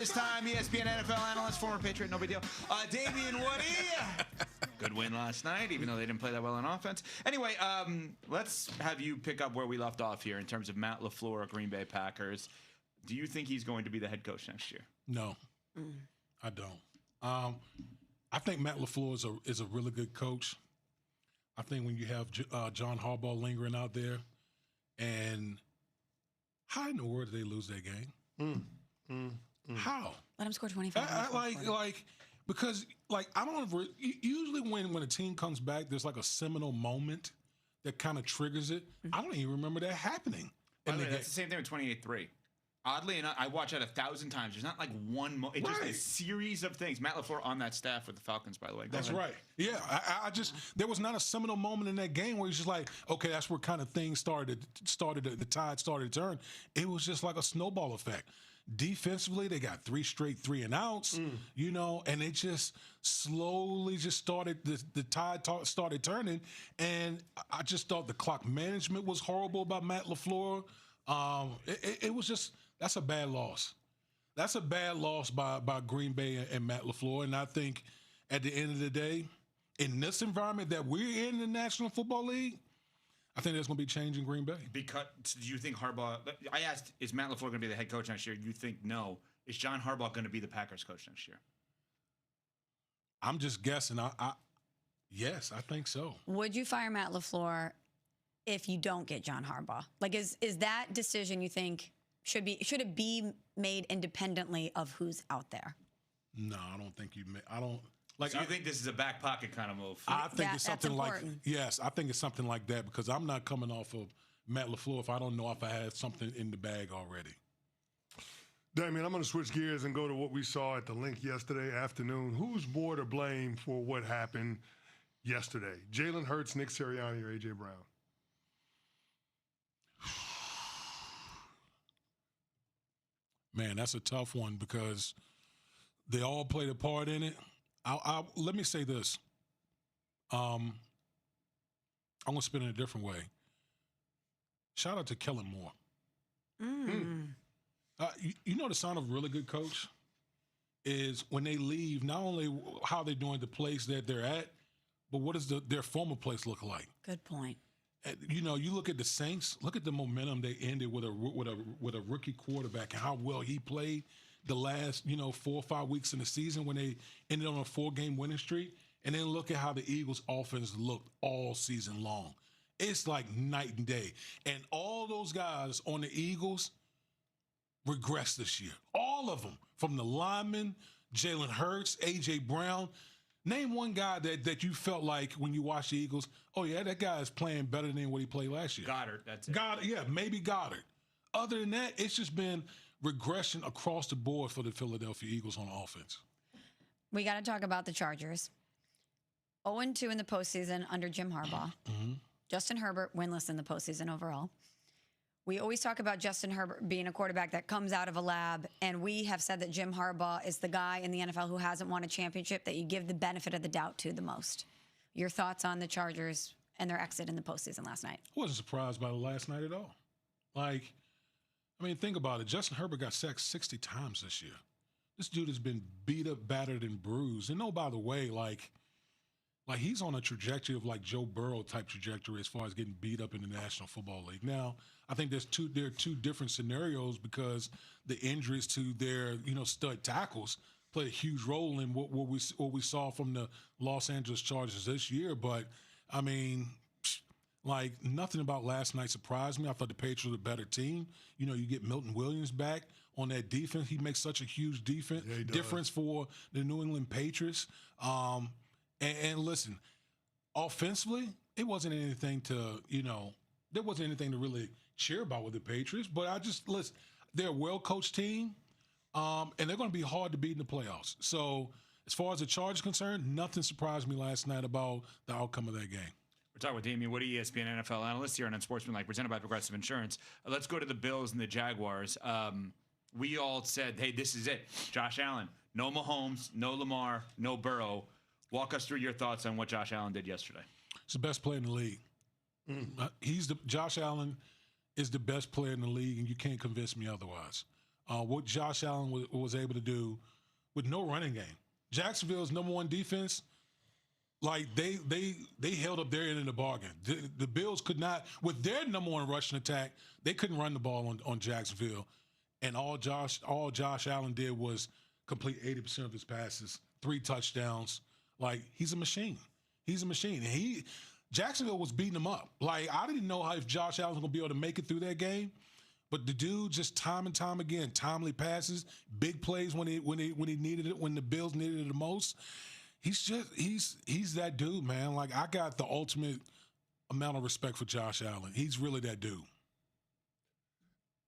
This time, ESPN NFL analyst, former Patriot, no big deal. Damien Woody. Good win last night, even though they didn't play that well on offense. Anyway, let's have you pick up where we left off here in terms of Matt LaFleur, Green Bay Packers. Do you think he's going to be the head coach next year? No, I don't. I think Matt LaFleur is a really good coach. I think when you have John Harbaugh lingering out there, and how in the world did they lose that game? How? Let him score 25. Because I don't ever, usually when a team comes back, there's like a seminal moment that kind of triggers it. I don't even remember that happening. By the way, that's the same thing with 28-3. Oddly enough, I watch that 1,000 times. There's not like one it's just a series of things. Matt LaFleur on that staff with the Falcons, by the way. That's right. Yeah, I just, there was not a seminal moment in that game where it's just like, okay, that's where kind of things the tide started to turn. It was just like a snowball effect. Defensively, they got 3 straight 3-and-outs, and it just slowly just started, the tide started turning, and I just thought the clock management was horrible by Matt LaFleur. It was just, that's a bad loss. That's a bad loss by Green Bay and Matt LaFleur, and I think at the end of the day, in this environment that we're in the National Football League, I think there's going to be change in Green Bay. Because do you think Harbaugh? I asked, is Matt LaFleur going to be the head coach next year? You think no? Is John Harbaugh going to be the Packers coach next year? I'm just guessing. Yes, I think so. Would you fire Matt LaFleur if you don't get John Harbaugh? Like, is that decision you think should it be made independently of who's out there? No, I don't think So you think this is a back pocket kind of move? I think it's something like, yes, I think it's something like that because I'm not coming off of Matt LaFleur if I don't know if I had something in the bag already. Damien, I'm going to switch gears and go to what we saw at the link yesterday afternoon. Who's more to blame for what happened yesterday? Jalen Hurts, Nick Sirianni, or A.J. Brown? Man, that's a tough one because they all played a part in it. Let me say this. I'm going to spin it a different way. Shout out to Kellen Moore. You know the sign of a really good coach is when they leave, not only how they're doing the place that they're at, but what does their former place look like? Good point. You look at the Saints, look at the momentum they ended with a rookie quarterback and how well he played the last, 4 or 5 weeks in the season when they ended on a 4-game winning streak. And then look at how the Eagles offense looked all season long. It's like night and day. And all those guys on the Eagles regressed this year. All of them, from the linemen, Jalen Hurts, A.J. Brown. Name one guy that you felt like when you watched the Eagles, oh, yeah, that guy is playing better than what he played last year. Goddard, that's it. Goddard, yeah, maybe Goddard. Other than that, it's just been regression across the board for the Philadelphia Eagles on offense. We got to talk about the Chargers. 0-2 in the postseason under Jim Harbaugh. Justin Herbert winless in the postseason overall. We always talk about Justin Herbert being a quarterback that comes out of a lab, and we have said that Jim Harbaugh is the guy in the NFL who hasn't won a championship that you give the benefit of the doubt to the most. Your thoughts on the Chargers and their exit in the postseason last night? I wasn't surprised by the last night at all. Think about it. Justin Herbert got sacked 60 times this year. This dude has been beat up, battered, and bruised. And by the way, he's on a trajectory of like Joe Burrow type trajectory as far as getting beat up in the National Football League. Now, I think there are two different scenarios because the injuries to their stud tackles played a huge role in what we saw from the Los Angeles Chargers this year. But nothing about last night surprised me. I thought the Patriots were a better team. You get Milton Williams back on that defense. He makes such a huge difference for the New England Patriots. And listen, offensively, it wasn't anything to, there wasn't anything to really cheer about with the Patriots. But listen, they're a well-coached team, and they're going to be hard to beat in the playoffs. So as far as the Chargers are concerned, nothing surprised me last night about the outcome of that game. We're talking with Damien Woody, ESPN NFL analyst here on Unsportsmanlike, presented by Progressive Insurance. Let's go to the Bills and the Jaguars. We all said, hey, this is it. Josh Allen, no Mahomes, no Lamar, no Burrow. Walk us through your thoughts on what Josh Allen did yesterday. He's the best player in the league. Josh Allen is the best player in the league, and you can't convince me otherwise. what Josh Allen was able to do with no running game. Jacksonville's number one defense, like they held up their end of the bargain. The Bills could not, with their number one rushing attack, they couldn't run the ball on Jacksonville. And all Josh Allen did was complete 80% of his passes, 3 touchdowns. Like, he's a machine. He's a machine. And Jacksonville was beating him up. Like, I didn't know if Josh Allen was going to be able to make it through that game. But the dude just time and time again, timely passes, big plays when he needed it, when the Bills needed it the most. He's that dude, man. Like, I got the ultimate amount of respect for Josh Allen. He's really that dude.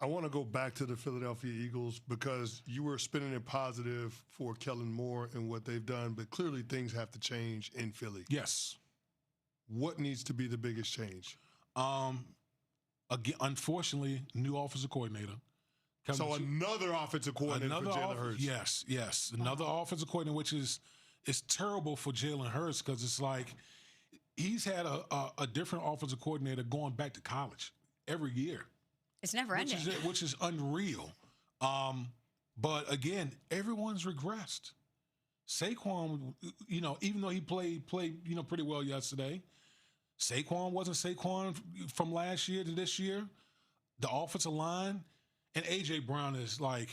I want to go back to the Philadelphia Eagles because you were spinning it positive for Kellen Moore and what they've done, but clearly things have to change in Philly. Yes. What needs to be the biggest change? Again, unfortunately, new offensive coordinator. So another offensive coordinator for Jalen Hurts. Yes. Another offensive coordinator, which is terrible for Jalen Hurts because it's like he's had a different offensive coordinator going back to college every year. It's never ending. Which is unreal. But again, everyone's regressed. Saquon, even though he played pretty well yesterday, Saquon wasn't Saquon from last year to this year. The offensive line and A.J. Brown is like,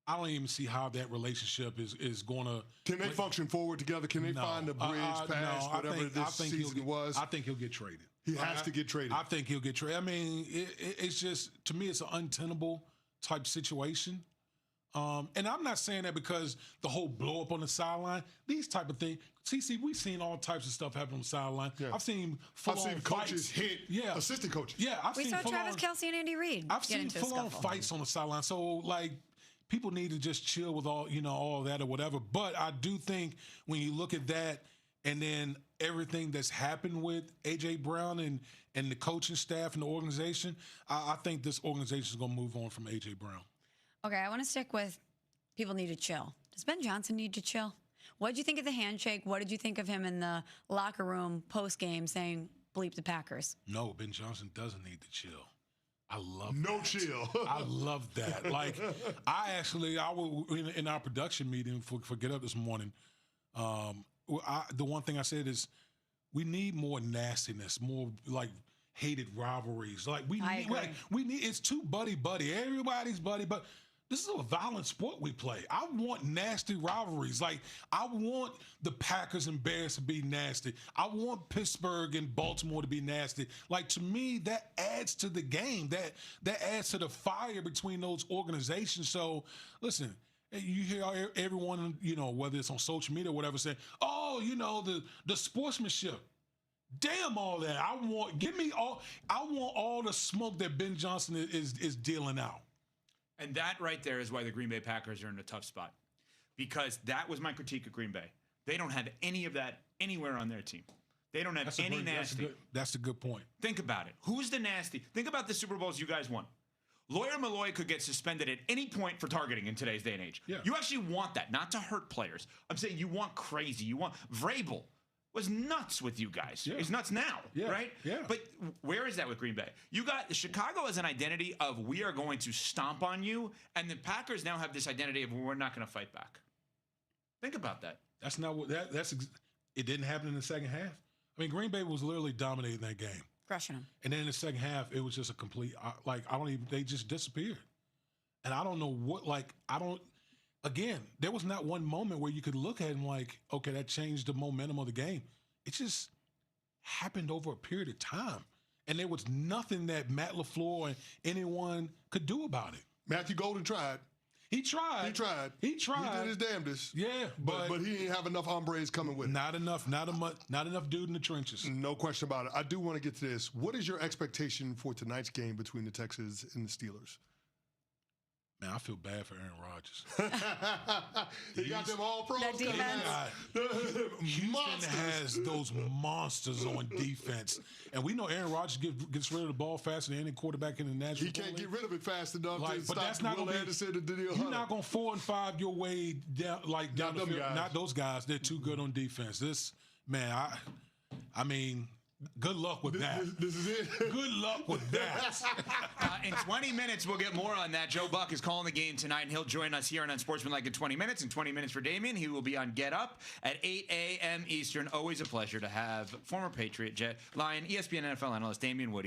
I don't even see how that relationship is going to. Can they function forward together? Can they find the bridge past whatever this season was? I think he'll get traded. He has to get traded. I think he'll get traded. I mean, it's just, to me, it's an untenable type situation. And I'm not saying that because the whole blow up on the sideline, these type of things. CC, we've seen all types of stuff happen on the sideline. Yeah. I've seen coaches hit assistant coaches. Yeah, we saw Travis Kelce and Andy Reid. I've seen full-on fights on the sideline. So, like, people need to just chill with all that or whatever. But I do think when you look at that and then everything that's happened with A.J. Brown and the coaching staff and the organization, I think this organization is going to move on from A.J. Brown. Okay, I want to stick with people need to chill. Does Ben Johnson need to chill? What did you think of the handshake? What did you think of him in the locker room post-game saying, bleep the Packers? No, Ben Johnson doesn't need to chill. I love no that. Chill. I love that. Like, I was in our production meeting for Get Up this morning. The one thing I said is we need more nastiness, more like hated rivalries. Like we need it's too buddy. Everybody's buddy, but this is a violent sport we play. I want nasty rivalries. Like, I want the Packers and Bears to be nasty. I want Pittsburgh and Baltimore to be nasty. Like, to me, that adds to the game. That adds to the fire between those organizations. So, listen, you hear everyone, whether it's on social media or whatever, saying, oh, the sportsmanship. Damn all that. I want all the smoke that Ben Johnson is dealing out. And that right there is why the Green Bay Packers are in a tough spot. Because that was my critique of Green Bay. They don't have any of that anywhere on their team. They don't have any nasty. That's a good point. Think about it. Who's the nasty? Think about the Super Bowls you guys won. Lawyer Malloy could get suspended at any point for targeting in today's day and age. Yeah. You actually want that, not to hurt players. I'm saying you want crazy. You want Vrabel was nuts with you guys. Yeah. He's nuts now, right? Yeah. But where is that with Green Bay? You got Chicago as an identity of we are going to stomp on you, and the Packers now have this identity of we're not going to fight back. Think about that. That's not what it didn't happen in the second half. I mean, Green Bay was literally dominating that game. Crushing them. And then in the second half, it was just a complete, they just disappeared. And I don't know again, there was not one moment where you could look at him like, okay, that changed the momentum of the game. It just happened over a period of time. And there was nothing that Matt LaFleur and anyone could do about it. Matthew Golden tried. He tried. He did his damnedest. Yeah, but he didn't have enough hombres coming with him. Not enough dude in the trenches. No question about it. I do want to get to this. What is your expectation for tonight's game between the Texans and the Steelers? Man, I feel bad for Aaron Rodgers. He got them all pros. That defense. Houston has those monsters on defense. And we know Aaron Rodgers gets rid of the ball faster than any quarterback in the National He can't get rid of it fast enough to but that's not Will Anderson and Danielle You're not going to 4 and 5 your way down the field. Guys. Not those guys. They're too good on defense. This, man, I mean, Good luck with that. This is it. Good luck with that. In 20 minutes, we'll get more on that. Joe Buck is calling the game tonight, and he'll join us here on Unsportsmanlike in 20 minutes. In 20 minutes for Damien, he will be on Get Up at 8 a.m. Eastern. Always a pleasure to have former Patriot, Jet, Lion, ESPN NFL analyst Damien Woody